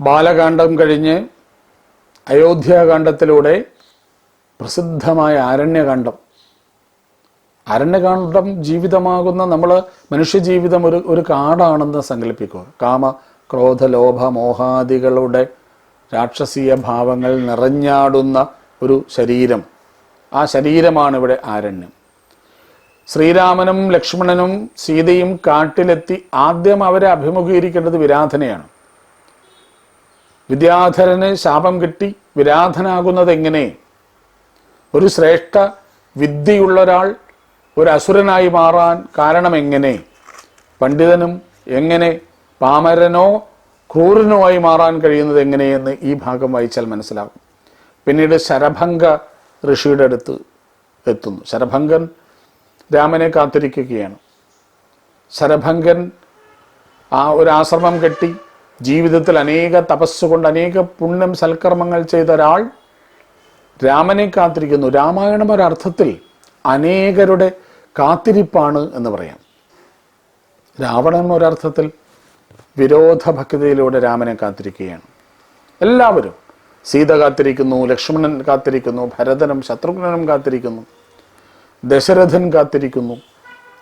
ബാലകാന്ഡം കഴിഞ്ഞ് അയോധ്യാകാന്ഡത്തിലൂടെ പ്രസിദ്ധമായ ആരണ്യകാന്ഡം. അരണ്യകാന്ഡം ജീവിതമാകുന്ന മനുഷ്യജീവിതം ഒരു കാടാണെന്ന് സങ്കല്പിക്കുക. കാമ ക്രോധ ലോഭ മോഹാദികളുടെ രാക്ഷസീയ ഭാവങ്ങൾ നിറഞ്ഞാടുന്ന ഒരു ശരീരം. ആ ശരീരമാണ് ഇവിടെ ആരണ്യം. ശ്രീരാമനും ലക്ഷ്മണനും സീതയും കാട്ടിലെത്തി ആദ്യം അവരെ അഭിമുഖീകരിക്കേണ്ടത് വിരാധനെയാണ്. വിദ്യാധരന് ശാപം കിട്ടി വിരാധനാകുന്നത് എങ്ങനെ? ഒരു ശ്രേഷ്ഠ വിദ്യയുള്ള ഒരാൾ ഒരു അസുരനായി മാറാൻ കാരണം എങ്ങനെ? പണ്ഡിതനും എങ്ങനെ പാമരനോ ക്രൂരനോ ആയി മാറാൻ കഴിയുന്നത് എങ്ങനെയെന്ന് ഈ ഭാഗം വായിച്ചാൽ മനസ്സിലാകും. പിന്നീട് ശരഭംഗ ഋഷിയുടെ അടുത്ത് എത്തുന്നു. ശരഭംഗൻ രാമനെ കാത്തിരിക്കുകയാണ്. ശരഭംഗൻ ഒരു ആശ്രമം കെട്ടി ജീവിതത്തിൽ അനേക തപസ്സുകൊണ്ട് അനേക പുണ്യം സൽക്കർമ്മങ്ങൾ ചെയ്ത ഒരാൾ രാമനെ കാത്തിരിക്കുന്നു. രാമായണം ഒരർത്ഥത്തിൽ അനേകരുടെ കാത്തിരിപ്പാണ് എന്ന് പറയാം. രാവണൻ ഒരർത്ഥത്തിൽ വിരോധഭക്തിയിലൂടെ രാമനെ കാത്തിരിക്കുകയാണ്. എല്ലാവരും സീത കാത്തിരിക്കുന്നു, ലക്ഷ്മണൻ കാത്തിരിക്കുന്നു, ഭരതനും ശത്രുഘ്നനും കാത്തിരിക്കുന്നു, ദശരഥൻ കാത്തിരിക്കുന്നു,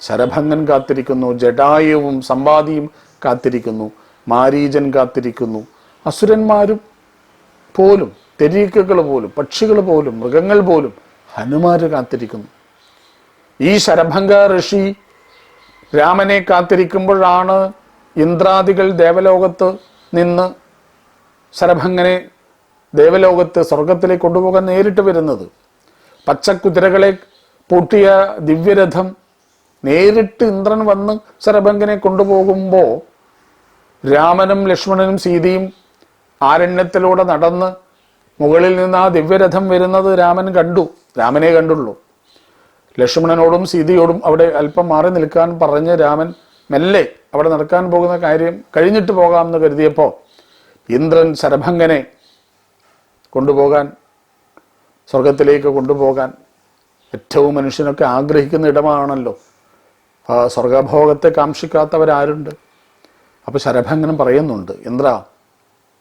ശരഭംഗൻ കാത്തിരിക്കുന്നു, ജടായുവും സമ്പാദിയും കാത്തിരിക്കുന്നു, മാരീചൻ കാത്തിരിക്കുന്നു, അസുരന്മാരും പോലും, തെരീക്കുകൾ പോലും, പക്ഷികൾ പോലും, മൃഗങ്ങൾ പോലും, ഹനുമാര് കാത്തിരിക്കുന്നു. ഈ ശരഭംഗ ഋഷി രാമനെ കാത്തിരിക്കുമ്പോഴാണ് ഇന്ദ്രാദികൾ ദേവലോകത്ത് നിന്ന് ശരഭംഗനെ ദേവലോകത്ത് സ്വർഗത്തിലേക്ക് കൊണ്ടുപോകാൻ നേരിട്ട് വരുന്നത്. പച്ചക്കുതിരകളെ പൂട്ടിയ ദിവ്യരഥം നേരിട്ട് ഇന്ദ്രൻ വന്ന് ശരഭംഗനെ കൊണ്ടുപോകുമ്പോൾ രാമനും ലക്ഷ്മണനും സീതയും ആരണ്യത്തിലൂടെ നടന്ന് മുകളിൽ നിന്ന് ആ ദിവ്യരഥം വരുന്നത് രാമനെ കണ്ടുള്ളൂ. ലക്ഷ്മണനോടും സീതയോടും അവിടെ അല്പം മാറി നിൽക്കാൻ പറഞ്ഞ് രാമൻ മെല്ലെ അവിടെ നടക്കാൻ പോകുന്ന കാര്യം കഴിഞ്ഞിട്ട് പോകാമെന്ന് കരുതിയപ്പോൾ ഇന്ദ്രൻ ശരഭംഗനെ കൊണ്ടുപോകാൻ, സ്വർഗത്തിലേക്ക് കൊണ്ടുപോകാൻ, ഏറ്റവും മനുഷ്യനൊക്കെ ആഗ്രഹിക്കുന്ന ഇടമാണല്ലോ. സ്വർഗഭോഗത്തെ കാക്ഷിക്കാത്തവരാരുണ്ട്? അപ്പോൾ ശരഭംഗൻ പറയുന്നുണ്ട്, ഇന്ദ്ര,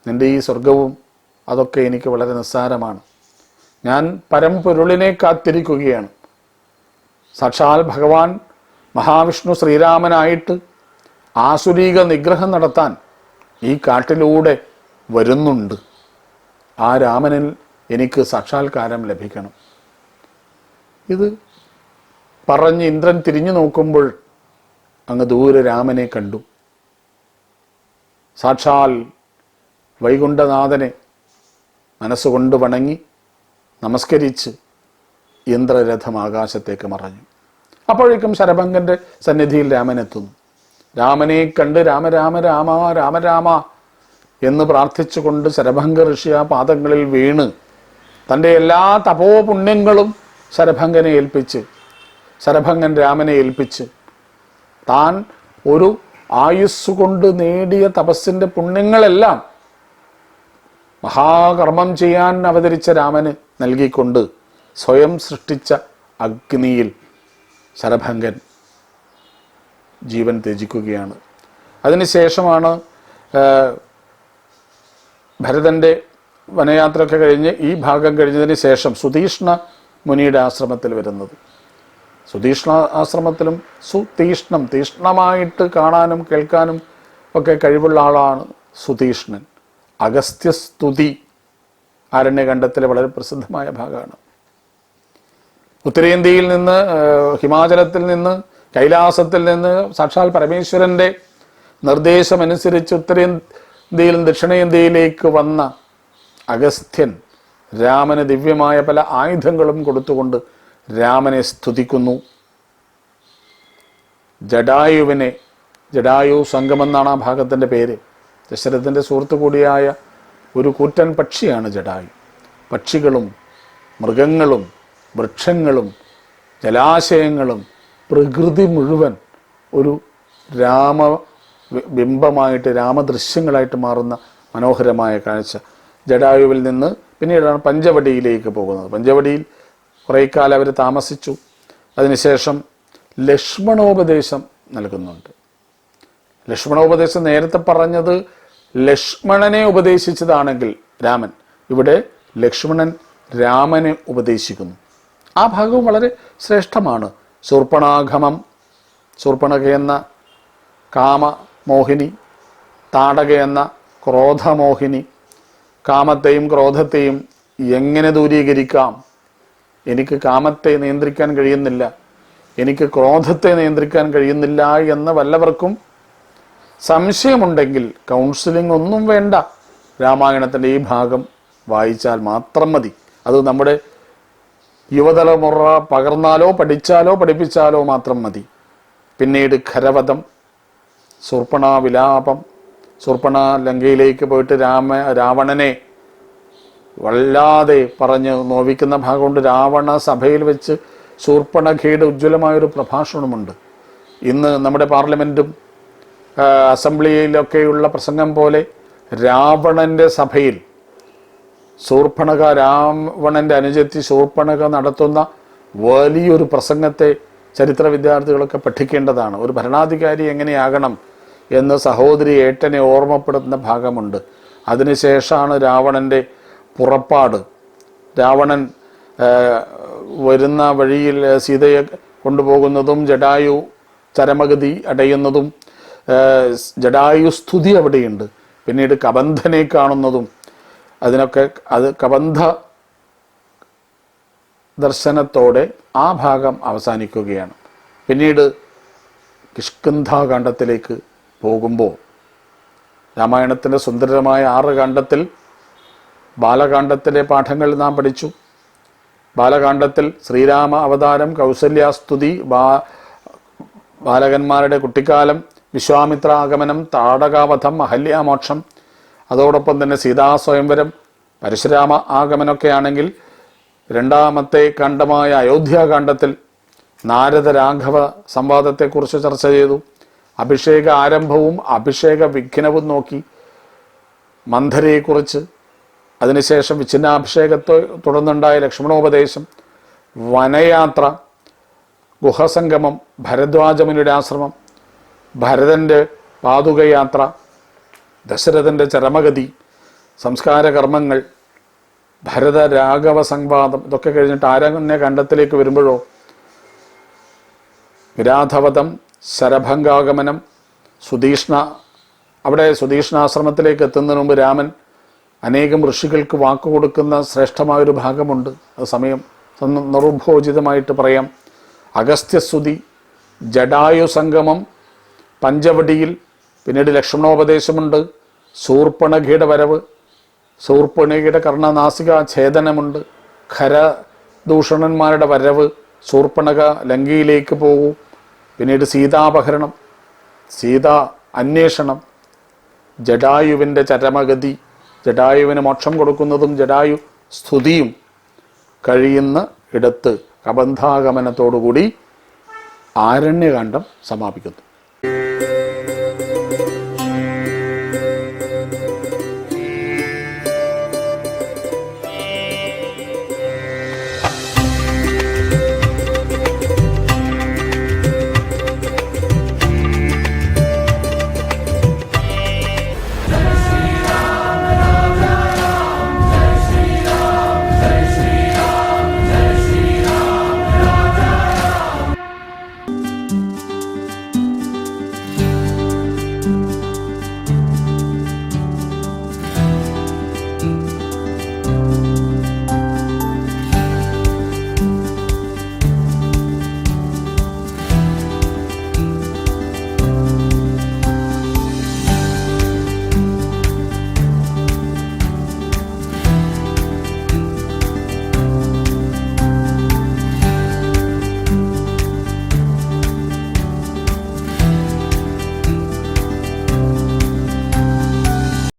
നിന്റെ ഈ സ്വർഗവും അതൊക്കെ എനിക്ക് വളരെ നിസ്സാരമാണ്. ഞാൻ പരമ്പൊരുളിനെ കാത്തിരിക്കുകയാണ്. സാക്ഷാൽ ഭഗവാൻ മഹാവിഷ്ണു ശ്രീരാമനായിട്ട് ആസുരീക നിഗ്രഹം നടത്താൻ ഈ കാട്ടിലൂടെ വരുന്നുണ്ട്. ആ രാമനിൽ എനിക്ക് സാക്ഷാത്കാരം ലഭിക്കണം. ഇത് പറഞ്ഞ് ഇന്ദ്രൻ തിരിഞ്ഞു നോക്കുമ്പോൾ അങ്ങ് ദൂരെ രാമനെ കണ്ടു. സാക്ഷാൽ വൈകുണ്ഠനാഥനെ മനസ്സുകൊണ്ട് വണങ്ങി നമസ്കരിച്ച് ഇന്ദ്രരഥം ആകാശത്തേക്ക് മറഞ്ഞു. അപ്പോഴേക്കും ശരഭംഗന്റെ സന്നിധിയിൽ രാമൻ എത്തുന്നു. രാമനെ കണ്ട് രാമ രാമ രാമ രാമ രാമ എന്ന് പ്രാർത്ഥിച്ചുകൊണ്ട് ശരഭംഗ ഋഷി ആ പാദങ്ങളിൽ വീണ് തൻ്റെ എല്ലാ തപോപുണ്യങ്ങളും ശരഭംഗനെ ഏൽപ്പിച്ച്, ശരഭംഗൻ രാമനെ ഏൽപ്പിച്ച്, താൻ ഒരു ആയുസ്സുകൊണ്ട് നേടിയ തപസ്സിന്റെ പുണ്യങ്ങളെല്ലാം മഹാകർമ്മം ചെയ്യാൻ അവതരിച്ച രാമന് നൽകിക്കൊണ്ട് സ്വയം സൃഷ്ടിച്ച അഗ്നിയിൽ ശരഭംഗൻ ജീവൻ ത്യജിക്കുകയാണ്. അതിനുശേഷമാണ് ഭരതൻ്റെ വനയാത്രയൊക്കെ കഴിഞ്ഞ് ഈ ഭാഗം കഴിഞ്ഞതിന് ശേഷം സുതീഷ്ണ മുനിയുടെ ആശ്രമത്തിൽ വരുന്നത്. സുതീഷ്ണ ആശ്രമത്തിലും തീഷ്ണമായിട്ട് കാണാനും കേൾക്കാനും ഒക്കെ കഴിവുള്ള ആളാണ് സുതീഷ്ണൻ. അഗസ്ത്യസ്തുതി ആരണ്യകാണ്ഡത്തിലെ വളരെ പ്രസിദ്ധമായ ഭാഗമാണ്. ഉത്തരേന്ത്യയിൽ നിന്ന്, ഹിമാചലത്തിൽ നിന്ന്, കൈലാസത്തിൽ നിന്ന് സാക്ഷാൽ പരമേശ്വരന്റെ നിർദ്ദേശമനുസരിച്ച് ഉത്തരേന്ത്യയിൽ നിന്ന് ദക്ഷിണേന്ത്യയിലേക്ക് വന്ന അഗസ്ത്യൻ രാമന് ദിവ്യമായ പല ആയുധങ്ങളും കൊടുത്തുകൊണ്ട് രാമനെ സ്തുതിക്കുന്നു. ജടായു സംഗമെന്നാണ് ആ ഭാഗത്തിൻ്റെ പേര്. ദശരഥൻ്റെ സുഹൃത്തു കൂടിയായ ഒരു കൂറ്റൻ പക്ഷിയാണ് ജടായു. പക്ഷികളും മൃഗങ്ങളും വൃക്ഷങ്ങളും ജലാശയങ്ങളും പ്രകൃതി മുഴുവൻ ഒരു രാമബിംബമായിട്ട്, രാമദൃശ്യങ്ങളായിട്ട് മാറുന്ന മനോഹരമായ കാഴ്ച. ജടായുവിൽ നിന്ന് പിന്നീടാണ് പഞ്ചവടിയിലേക്ക് പോകുന്നത്. പഞ്ചവടിയിൽ കുറേ കാലം അവർ താമസിച്ചു. അതിനുശേഷം ലക്ഷ്മണോപദേശം നൽകുന്നുണ്ട്. ലക്ഷ്മണോപദേശം നേരത്തെ പറഞ്ഞത് ലക്ഷ്മണനെ ഉപദേശിച്ചതാണെങ്കിൽ രാമൻ, ഇവിടെ ലക്ഷ്മണൻ രാമനെ ഉപദേശിക്കുന്നു. ആ ഭാഗവും വളരെ ശ്രേഷ്ഠമാണ്. ശൂർപ്പണാഗമം, ശൂർപ്പണഖ എന്ന കാമമോഹിനി, താടക എന്ന ക്രോധമോഹിനി, കാമത്തെയും ക്രോധത്തെയും എങ്ങനെ ദൂരീകരിക്കാം? എനിക്ക് കാമത്തെ നിയന്ത്രിക്കാൻ കഴിയുന്നില്ല, എനിക്ക് ക്രോധത്തെ നിയന്ത്രിക്കാൻ കഴിയുന്നില്ല എന്ന് വല്ലവർക്കും സംശയമുണ്ടെങ്കിൽ കൗൺസിലിംഗ് ഒന്നും വേണ്ട, രാമായണത്തിൻ്റെ ഈ ഭാഗം വായിച്ചാൽ മാത്രം മതി. അത് നമ്മുടെ യുവതലമുറ പകർന്നാലോ പഠിച്ചാലോ പഠിപ്പിച്ചാലോ മാത്രം മതി. പിന്നീട് ഖരവധം, ശൂർപ്പണ വിലാപം, ശൂർപ്പണ ലങ്കയിലേക്ക് പോയിട്ട് രാവണനെ വല്ലാതെ പറഞ്ഞ് നോവിക്കുന്ന ഭാഗമുണ്ട്. രാവണ സഭയിൽ വെച്ച് ശൂർപ്പണഖയുടെ ഉജ്ജ്വലമായൊരു പ്രഭാഷണമുണ്ട്. ഇന്ന് നമ്മുടെ പാർലമെൻറ്റും അസംബ്ലിയിലൊക്കെയുള്ള പ്രസംഗം പോലെ രാവണൻ്റെ സഭയിൽ ശൂർപ്പണഖ, രാവണൻ്റെ അനുജത്തി ശൂർപ്പണഖ നടത്തുന്ന വലിയൊരു പ്രസംഗത്തെ ചരിത്ര വിദ്യാർത്ഥികളൊക്കെ പഠിക്കേണ്ടതാണ്. ഒരു ഭരണാധികാരി എങ്ങനെയാകണം എന്ന് സഹോദരി ഏട്ടനെ ഓർമ്മപ്പെടുത്തുന്ന ഭാഗമുണ്ട്. അതിനുശേഷമാണ് രാവണൻ്റെ പുറപ്പാട്. രാവണൻ വരുന്ന വഴിയിൽ സീതയെ കൊണ്ടുപോകുന്നതും ജടായു ചരമഗതി അടയുന്നതും ജടായു സ്തുതി അവിടെയുണ്ട്. പിന്നീട് കബന്ധനെ കാണുന്നതും അതിനൊക്കെ അത് കബന്ധ ദർശനത്തോടെ ആ ഭാഗം അവസാനിക്കുകയാണ്. പിന്നീട് കിഷ്കിന്ധാകാന്ഡത്തിലേക്ക് പോകുമ്പോൾ രാമായണത്തിൻ്റെ സുന്ദരമായ 6 കാണ്ഡത്തിൽ ബാലകാണ്ഡത്തിലെ പാഠങ്ങൾ നാം പഠിച്ചു. ബാലകാണ്ഡത്തിൽ ശ്രീരാമ അവതാരം, കൗസല്യാസ്തുതി, ബാലകന്മാരുടെ കുട്ടിക്കാലം, വിശ്വാമിത്ര ആഗമനം, താടകാവധം, അഹല്യാമോക്ഷം, അതോടൊപ്പം തന്നെ സീതാസ്വയംവരം, പരശുരാമ ആഗമനമൊക്കെ ആണെങ്കിൽ 2ാമത്തെ കാണ്ഡമായ അയോധ്യാകാണ്ഡത്തിൽ നാരദ രാഘവ സംവാദത്തെക്കുറിച്ച് ചർച്ച ചെയ്തു. അഭിഷേക ആരംഭവും അഭിഷേക വിഘ്നവും നോക്കി. മന്ധരയെക്കുറിച്ച്, അതിനുശേഷം വിച്ഛിന്നാഭിഷേകത്തെ തുടർന്നുണ്ടായ ലക്ഷ്മണോപദേശം, വനയാത്ര, ഗുഹസംഗമം, ഭരദ്വാജമുനിയുടെ ആശ്രമം, ഭരതൻ്റെ പാതുകയാത്ര, ദശരഥൻ്റെ ചരമഗതി, സംസ്കാര കർമ്മങ്ങൾ, ഭരത രാഘവ സംവാദം, ഇതൊക്കെ കഴിഞ്ഞിട്ട് ആരണ്യ കാണ്ഡത്തിലേക്ക് വരുമ്പോഴോ വിരാധവധം, ശരഭംഗാഗമനം, അവിടെ സുധീഷ്ണാശ്രമത്തിലേക്ക് എത്തുന്നതിന് മുമ്പ് രാമൻ അനേകം ഋഷികൾക്ക് വാക്കുകൊടുക്കുന്ന ശ്രേഷ്ഠമായൊരു ഭാഗമുണ്ട്. അത് സമയം നിർഭോജിതമായിട്ട് പറയാം. അഗസ്ത്യസ്തുതി, ജടായു സംഗമം, പഞ്ചവടിയിൽ, പിന്നീട് ലക്ഷ്മണോപദേശമുണ്ട്. ശൂർപ്പണഖയുടെ വരവ്, ശൂർപ്പണഖയുടെ കർണനാസിക ഛേദനമുണ്ട്. ഖരദൂഷണന്മാരുടെ വരവ്, ശൂർപ്പണഖ ലങ്കയിലേക്ക് പോകൂ, പിന്നീട് സീതാപഹരണം, സീതാ അന്വേഷണം, ജടായുവിൻ്റെ ചരമഗതി, ജടായുവിന് മോക്ഷം കൊടുക്കുന്നതും ജടായു സ്തുതിയും കഴിയുന്ന ഇടത്ത് കബന്ധാഗമനത്തോടുകൂടി ആരണ്യകാണ്ഡം സമാപിക്കുന്നു.